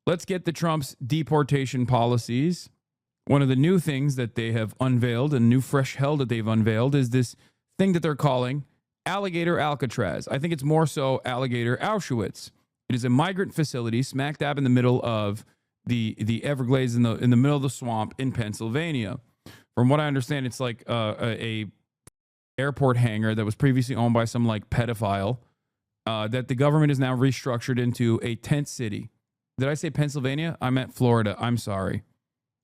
Let's get the Trump's deportation policies. One of the new things that they have unveiled, a new fresh hell that they've unveiled, is this thing that they're calling Alligator Alcatraz. I think it's more so Alligator Auschwitz. It is a migrant facility smack dab in the middle of the Everglades, in the middle of the swamp in Pennsylvania. From what I understand, it's like a airport hangar that was previously owned by some like pedophile that the government is now restructured into a tent city. Did I say Pennsylvania? I meant Florida. I'm sorry.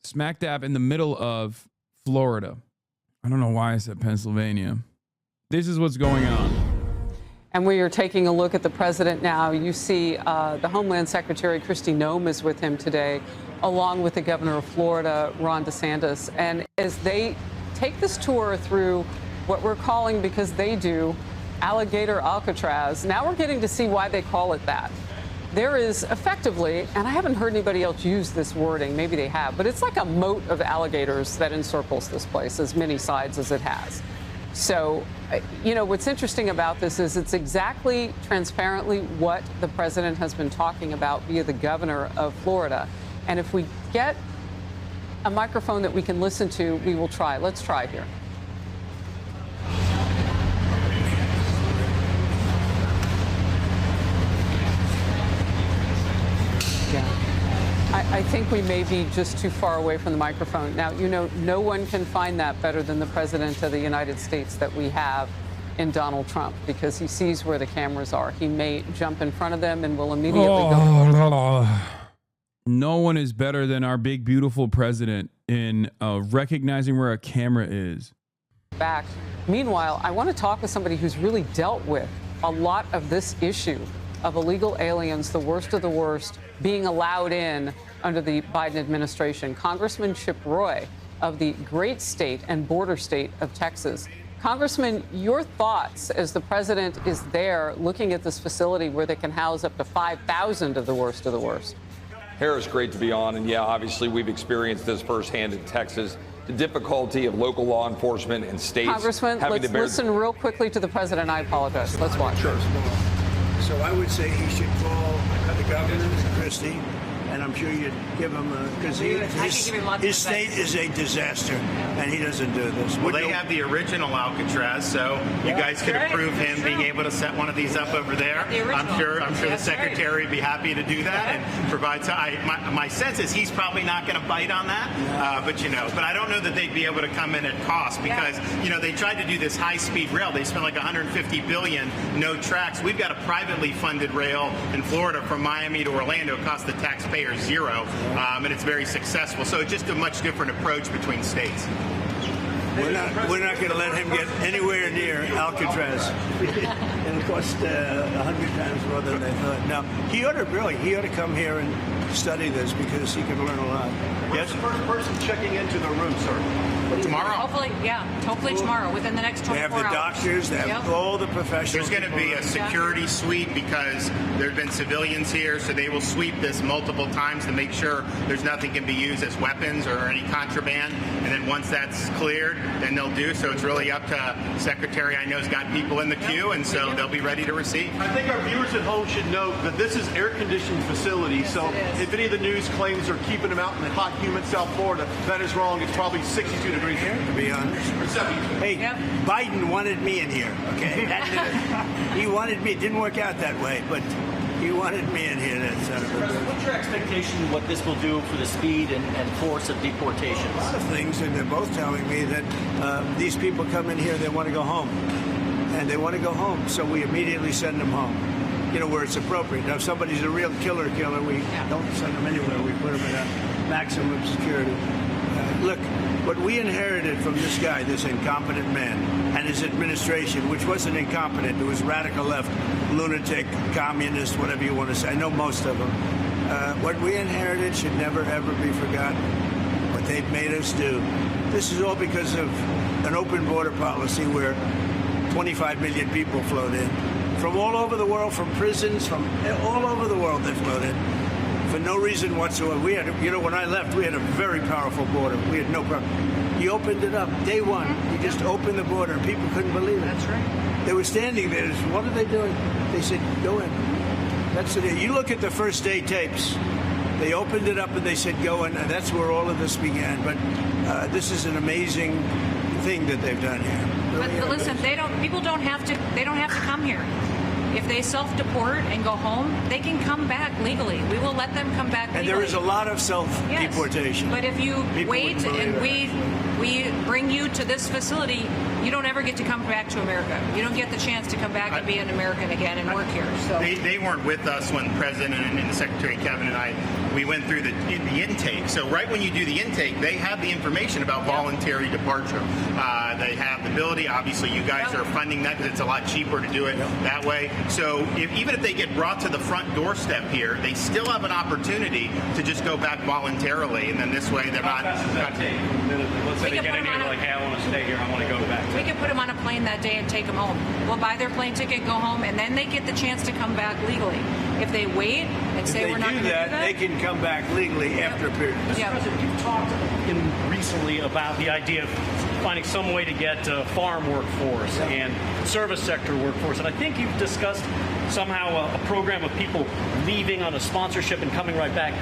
Smack dab in the middle of Florida. I don't know why I said Pennsylvania. This is what's going on. And we are taking a look at the president now. You see the Homeland Secretary, Kristi Noem, is with him today, along with the governor of Florida, Ron DeSantis. And as they take this tour through what we're calling, because they do, Alligator Alcatraz, now we're getting to see why they call it that. There is effectively, and I haven't heard anybody else use this wording, maybe they have, but it's like a moat of alligators that encircles this place, as many sides as it has. So, you know, what's interesting about this is it's exactly transparently what the president has been talking about via the governor of Florida. And if we get a microphone that we can listen to, we will try. Let's try here. I think we may be just too far away from the microphone. Now, you know, no one can find that better than the president of the United States that we have in Donald Trump, because he sees where the cameras are. He may jump in front of them and will immediately go. No one is better than our big, beautiful president in recognizing where a camera is. Back. Meanwhile, I want to talk with somebody who's really dealt with a lot of this issue of illegal aliens, the worst of the worst, being allowed in under the Biden administration. Congressman Chip Roy of the great state and border state of Texas. Congressman, your thoughts as the president is there looking at this facility where they can house up to 5,000 of the worst of the worst. Harris, great to be on. And yeah, obviously we've experienced this firsthand in Texas, the difficulty of local law enforcement and states. Congressman, let's listen real quickly to the president. I apologize. Let's watch. Sure. So I would say he should call the governor, Kristi, and I'm sure you'd give him because his state is a disaster, and he doesn't do this. Well, they have the original Alcatraz, so you guys could approve him being able to set one of these up over there. I'm sure the secretary would be happy to do that and provide. My sense is he's probably not going to bite on that, but I don't know that they'd be able to come in at cost because they tried to do this high-speed rail. They spent like $150 billion, no tracks. We've got a privately funded rail in Florida from Miami to Orlando. It costs the taxpayer zero, and it's very successful. So it's just a much different approach between states. We're not going to let him get anywhere near Alcatraz. It'll cost 100 times more than they thought. Now, he ought to come here and study this because he could learn a lot. Yes, the first person checking into the room, sir. Tomorrow. Hopefully tomorrow, within the next 24 hours. They have the doctors, they have all the professionals. There's going to be a security sweep because there have been civilians here, so they will sweep this multiple times to make sure there's nothing can be used as weapons or any contraband. And then once that's cleared, then they'll do. So it's really up to Secretary. I know has got people in the queue, and so they'll be ready to receive. I think our viewers at home should know that this is air-conditioned facility. So if any of the news claims they're keeping them out in the hot, humid South Florida, that is wrong. It's probably 62 degrees here, to be honest. Hey, Biden wanted me in here, okay? He wanted me. It didn't work out that way, but he wanted me in here. What's your expectation of what this will do for the speed and force of deportations? A lot of things, and they're both telling me that these people come in here, they want to go home. And they want to go home, so we immediately send them home, where it's appropriate. Now, if somebody's a real killer, we don't send them anywhere. We put them in a maximum security. Look, what we inherited from this guy, this incompetent man, and his administration, which wasn't incompetent, it was radical left, lunatic, communist, whatever you want to say. I know most of them. What we inherited should never, ever be forgotten. What they've made us do. This is all because of an open border policy where 25 million people flowed in. From all over the world, from prisons, from all over the world they flowed in. For no reason whatsoever. We had, when I left, we had a very powerful border. We had no problem. He opened it up day one. He just opened the border, and people couldn't believe it. That's right. They were standing there. What are they doing? They said, go in. That's it. You look at the first day tapes. They opened it up and they said go, and that's where all of this began. But this is an amazing thing that they've done here. But listen, people don't have to come here. If they self-deport and go home, they can come back legally. We will let them come back legally. And there is a lot of self-deportation. Yes. But if you wait and we bring you to this facility, you don't ever get to come back to America. You don't get the chance to come back and be an American again and work here. So they weren't with us when the President and the Secretary Kevin and we went through the intake. So right when you do the intake, they have the information about voluntary departure. They have the ability. Obviously, you guys are funding that because it's a lot cheaper to do it that way. So even if they get brought to the front doorstep here, they still have an opportunity to just go back voluntarily, and then this way they're not. Let's say they get in here like, hey, I want to stay here. I want to go back. We can put them on a plane that day and take them home. We'll buy their plane ticket, go home, and then they get the chance to come back legally. If they wait and say we're not going to do that, they can come back legally after a period. Yeah. President, you've talked recently about the idea of finding some way to get farm workforce and service sector workforce. And I think you've discussed somehow a program of people leaving on a sponsorship and coming right back.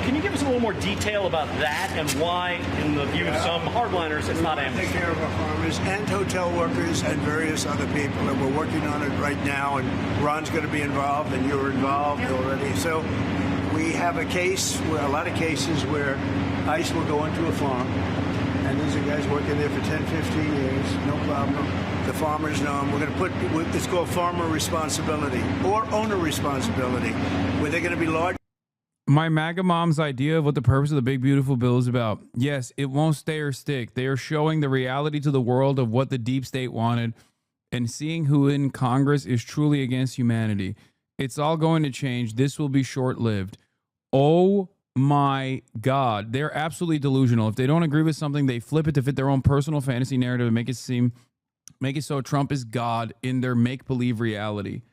Can you give us a little more detail about that and why, in the view of some hardliners, it's not amnesty? Take care of our farmers and hotel workers and various other people, and we're working on it right now, and Ron's going to be involved, and you're involved already. So we have a lot of cases where ICE will go into a farm, and these are guys working there for 10, 15 years, no problem. The farmers know them. We're going to put, it's called farmer responsibility or owner responsibility, where they're going to be large. My MAGA mom's idea of what the purpose of the big beautiful bill is about. Yes, it won't stay or stick. They are showing the reality to the world of what the deep state wanted and seeing who in Congress is truly against humanity. It's all going to change. This will be short-lived. Oh my God. They're absolutely delusional. If they don't agree with something, they flip it to fit their own personal fantasy narrative and make it so Trump is God in their make-believe reality.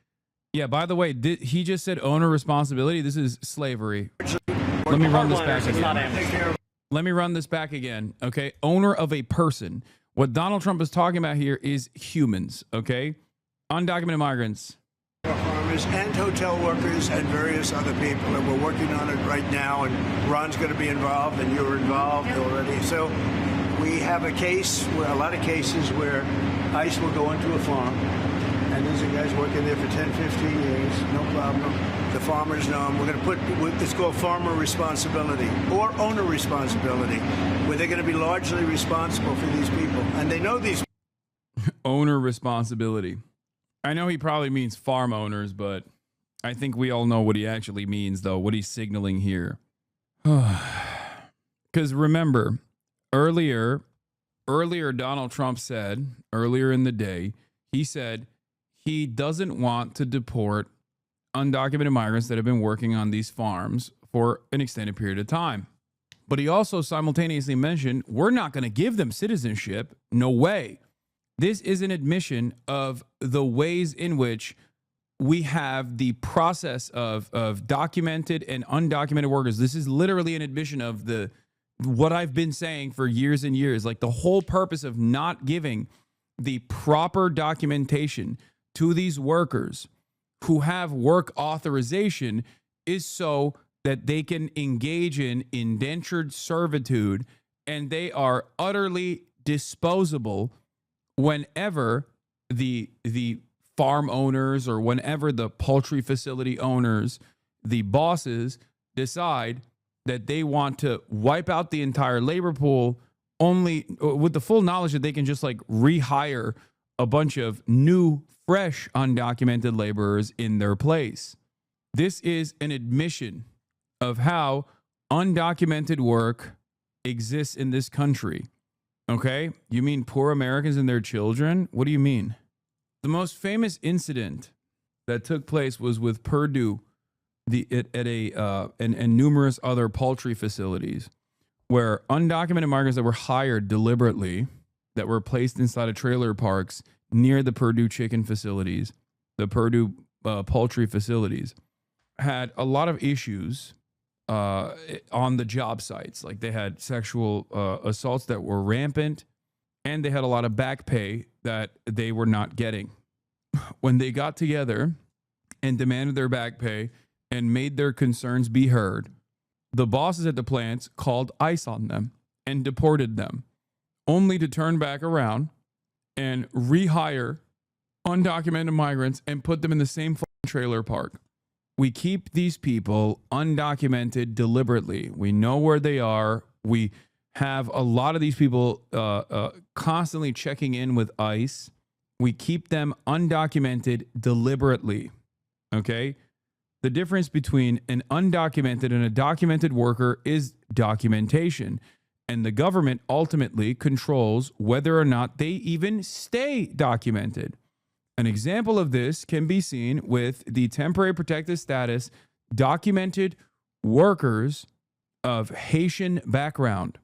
Yeah, by the way, he just said owner responsibility. This is slavery. Let me run this back again. Let me run this back again, okay? Owner of a person. What Donald Trump is talking about here is humans, okay? Undocumented migrants. Farmers and hotel workers and various other people, and we're working on it right now, and Ron's going to be involved, and you're involved already. So we have a lot of cases where ICE will go into a farm, and these are guys working there for 10, 15 years, no problem. The farmers know them. We're going to put, it's called farmer responsibility or owner responsibility, where they're going to be largely responsible for these people. And they know these. Owner responsibility. I know he probably means farm owners, but I think we all know what he actually means, though, what he's signaling here. Because remember, earlier, Donald Trump said, earlier in the day, he said, he doesn't want to deport undocumented migrants that have been working on these farms for an extended period of time. But he also simultaneously mentioned, we're not going to give them citizenship. No way. This is an admission of the ways in which we have the process of documented and undocumented workers. This is literally an admission of what I've been saying for years and years. Like the whole purpose of not giving the proper documentation to these workers who have work authorization is so that they can engage in indentured servitude, and they are utterly disposable whenever the farm owners or whenever the poultry facility owners, the bosses, decide that they want to wipe out the entire labor pool, only with the full knowledge that they can just like rehire a bunch of new, fresh, undocumented laborers in their place. This is an admission of how undocumented work exists in this country. Okay? You mean poor Americans and their children? What do you mean? The most famous incident that took place was with Purdue and numerous other poultry facilities where undocumented migrants that were hired deliberately, that were placed inside of trailer parks near the Purdue chicken facilities, the Purdue poultry facilities, had a lot of issues on the job sites. Like they had sexual assaults that were rampant, and they had a lot of back pay that they were not getting. When they got together and demanded their back pay and made their concerns be heard, the bosses at the plants called ICE on them and deported them, only to turn back around and rehire undocumented migrants and put them in the same trailer park. We keep these people undocumented deliberately. We know where they are. We have a lot of these people constantly checking in with ICE. We keep them undocumented deliberately. Okay? The difference between an undocumented and a documented worker is documentation. And the government ultimately controls whether or not they even stay documented. An example of this can be seen with the temporary protected status documented workers of Haitian background.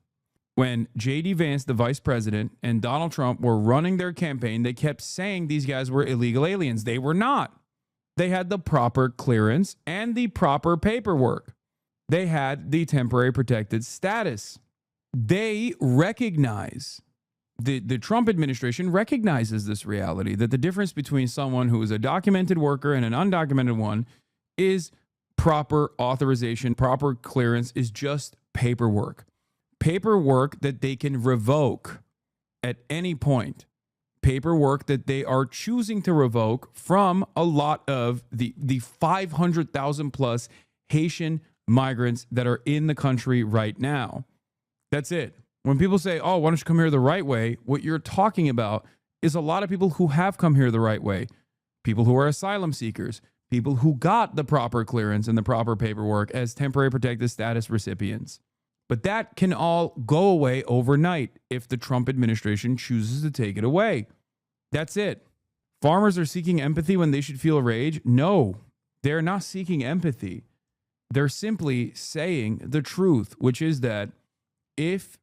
When J.D. Vance, the vice president, and Donald Trump were running their campaign, they kept saying these guys were illegal aliens. They were not. They had the proper clearance and the proper paperwork. They had the temporary protected status. They recognize, the Trump administration recognizes this reality, that the difference between someone who is a documented worker and an undocumented one is proper authorization, proper clearance is just paperwork. Paperwork that they can revoke at any point. Paperwork that they are choosing to revoke from a lot of the 500,000 plus Haitian migrants that are in the country right now. That's it. When people say, oh, why don't you come here the right way? What you're talking about is a lot of people who have come here the right way. People who are asylum seekers. People who got the proper clearance and the proper paperwork as temporary protected status recipients. But that can all go away overnight if the Trump administration chooses to take it away. That's it. Farmers are seeking empathy when they should feel rage? No, they're not seeking empathy. They're simply saying the truth, which is that if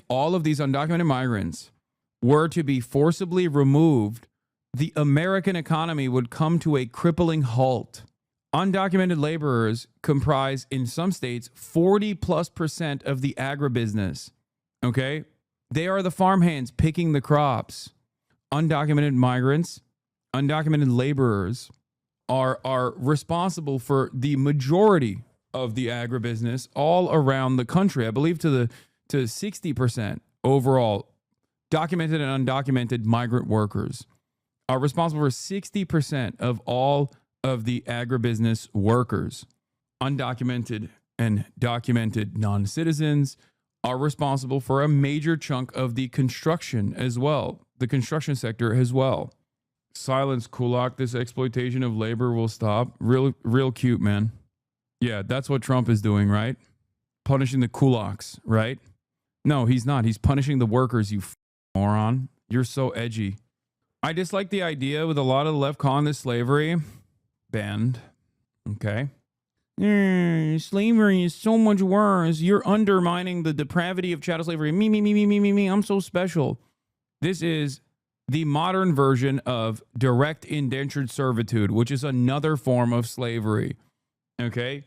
all of these undocumented migrants were to be forcibly removed, the American economy would come to a crippling halt. Undocumented laborers comprise, in some states, 40+% of the agribusiness. Okay? They are the farmhands picking the crops. Undocumented migrants, undocumented laborers are responsible for the majority of the agribusiness all around the country. I believe to 60% overall. Documented and undocumented migrant workers are responsible for 60% of all of the agribusiness workers. Undocumented and documented non-citizens are responsible for a major chunk of the construction as well, the construction sector as well. Silence, Kulak. This exploitation of labor will stop. Real cute, man. Yeah, that's what Trump is doing, right? Punishing the kulaks, right? No, he's not. He's punishing the workers, you moron. You're so edgy. I dislike the idea with a lot of the left calling this slavery. Banned. Okay. Slavery is so much worse. You're undermining the depravity of chattel slavery. Me. I'm so special. This is the modern version of direct indentured servitude, which is another form of slavery. Okay.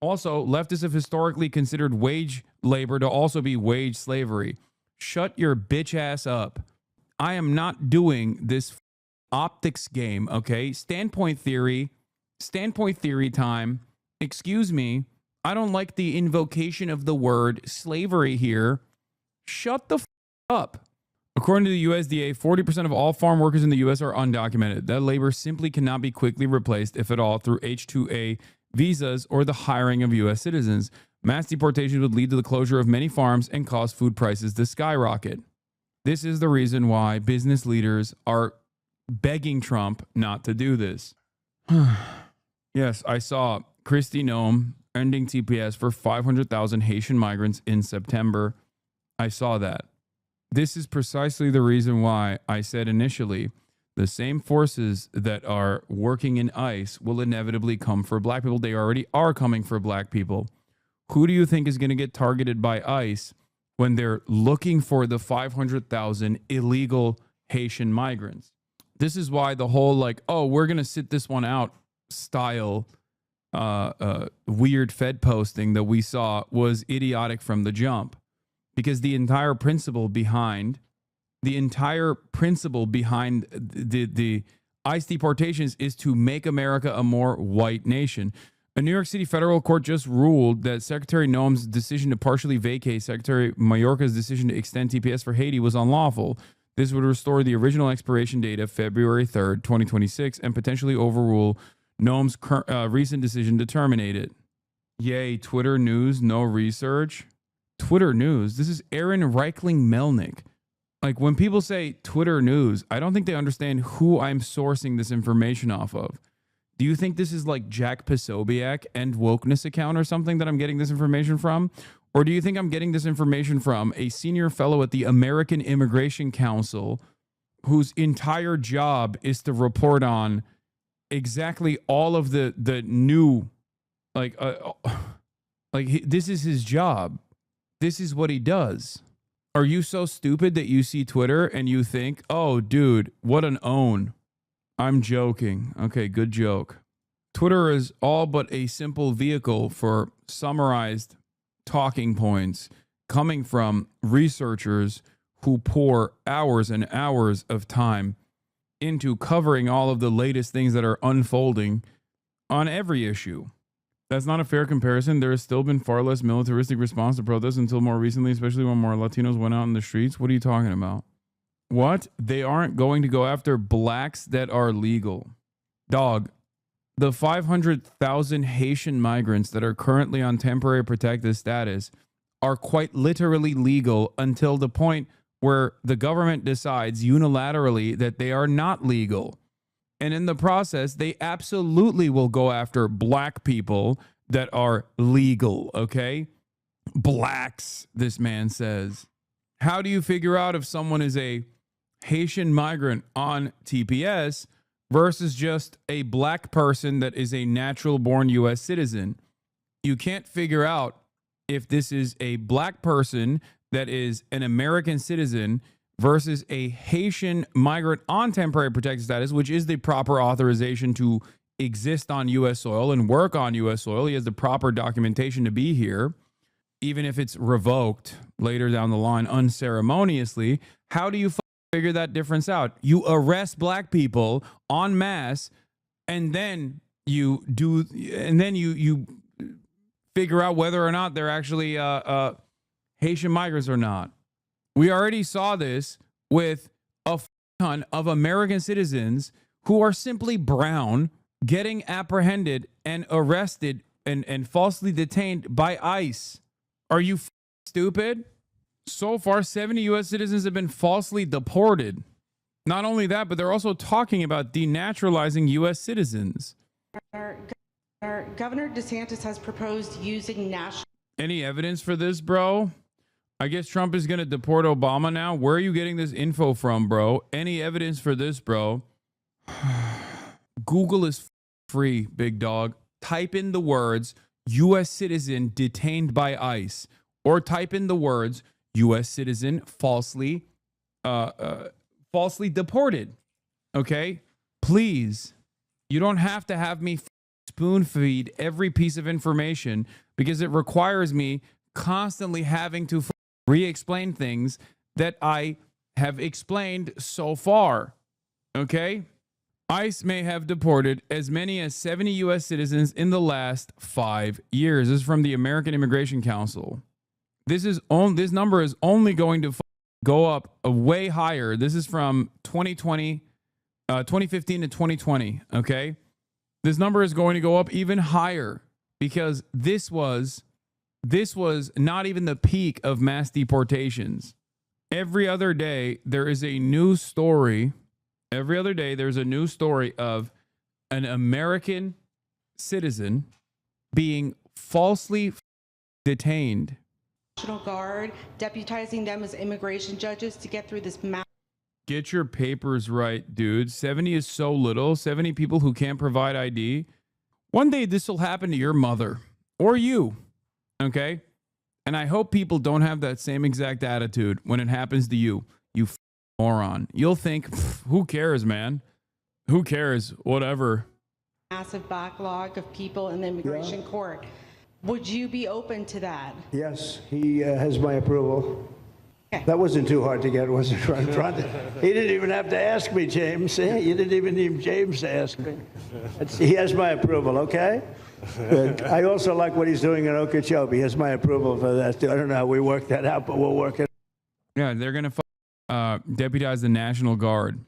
Also, leftists have historically considered wage labor to also be wage slavery. Shut your bitch ass up. I am not doing this optics game, okay? Standpoint theory time. Excuse me. I don't like the invocation of the word slavery here. Shut the up. According to the USDA, 40% of all farm workers in the U.S. are undocumented. That labor simply cannot be quickly replaced, if at all, through H-2A visas or the hiring of U.S. citizens. Mass deportations would lead to the closure of many farms and cause food prices to skyrocket. This is the reason why business leaders are begging Trump not to do this. Yes, I saw Kristi Noem ending TPS for 500,000 Haitian migrants in September. I saw that. This is precisely the reason why I said initially the same forces that are working in ICE will inevitably come for black people. They already are coming for black people. Who do you think is going to get targeted by ICE when they're looking for the 500,000 illegal Haitian migrants? This is why the whole we're going to sit this one out style weird Fed posting that we saw was idiotic from the jump. Because the entire principle behind the ICE deportations is to make America a more white nation. A New York City federal court just ruled that Secretary Noem's decision to partially vacate Secretary Mayorkas' decision to extend TPS for Haiti was unlawful. This would restore the original expiration date of February 3rd, 2026, and potentially overrule Noem's recent decision to terminate it. Yay, Twitter news, no research. Twitter news. This is Aaron Reichling Melnick. Like, when people say Twitter news, I don't think they understand who I'm sourcing this information off of. Do you think this is like Jack Posobiec and Wokeness account or something that I'm getting this information from? Or do you think I'm getting this information from a senior fellow at the American Immigration Council whose entire job is to report on exactly all of the new, this is his job. This is what he does. Are you so stupid that you see Twitter and you think, oh, dude, what an own? I'm joking. Okay, good joke. Twitter is all but a simple vehicle for summarized talking points coming from researchers who pour hours and hours of time into covering all of the latest things that are unfolding on every issue. That's not a fair comparison. There has still been far less militaristic response to protests until more recently, especially when more Latinos went out in the streets. What are you talking about? What? They aren't going to go after blacks that are legal. Dog, the 500,000 Haitian migrants that are currently on temporary protected status are quite literally legal until the point where the government decides unilaterally that they are not legal. And in the process, they absolutely will go after black people that are legal, okay? Blacks, this man says. How do you figure out if someone is a Haitian migrant on TPS versus just a black person that is a natural born U.S. citizen? You can't figure out if this is a black person that is an American citizen versus a Haitian migrant on temporary protected status, which is the proper authorization to exist on U.S. soil and work on U.S. soil. He has the proper documentation to be here, even if it's revoked later down the line unceremoniously. How do you figure that difference out? You arrest black people en masse, and then you figure out whether or not they're actually Haitian migrants or not. We already saw this with a ton of American citizens who are simply brown getting apprehended and arrested and falsely detained by ICE. Are you stupid? So far, 70 U.S. citizens have been falsely deported. Not only that, but they're also talking about denaturalizing U.S. citizens. Governor DeSantis has proposed using national... Any evidence for this, bro? I guess Trump is going to deport Obama now. Where are you getting this info from, bro? Any evidence for this, bro? Google is free, big dog. Type in the words U.S. citizen detained by ICE, or type in the words U.S. citizen falsely deported. Okay? Please. You don't have to have me spoon feed every piece of information because it requires me constantly having to re-explain things that I have explained so far. Okay? ICE may have deported as many as 70 U.S. citizens in the last 5 years. This is from the American Immigration Council. This number is only going to go up way higher. This is from 2015 to 2020. Okay? This number is going to go up even higher because this was not even the peak of mass deportations. Every other day, there is a new story. Every other day, there's a new story of an American citizen being falsely detained. National Guard, deputizing them as immigration judges to get through this mass. Get your papers right, dude. 70 is so little. 70 people who can't provide ID. One day, this will happen to your mother or you. Okay? And I hope people don't have that same exact attitude when it happens to you, you moron. You'll think, who cares, man? Who cares? Whatever. Massive backlog of people in the immigration court. Would you be open to that? Yes, he has my approval. Okay. That wasn't too hard to get, was it? He didn't even have to ask me, James. See? You didn't even need James to ask me. He has my approval, okay? Good. I also like what he's doing in Okeechobee. He has my approval for that, too. I don't know how we work that out, but we'll work it. Yeah, they're going to deputize the National Guard.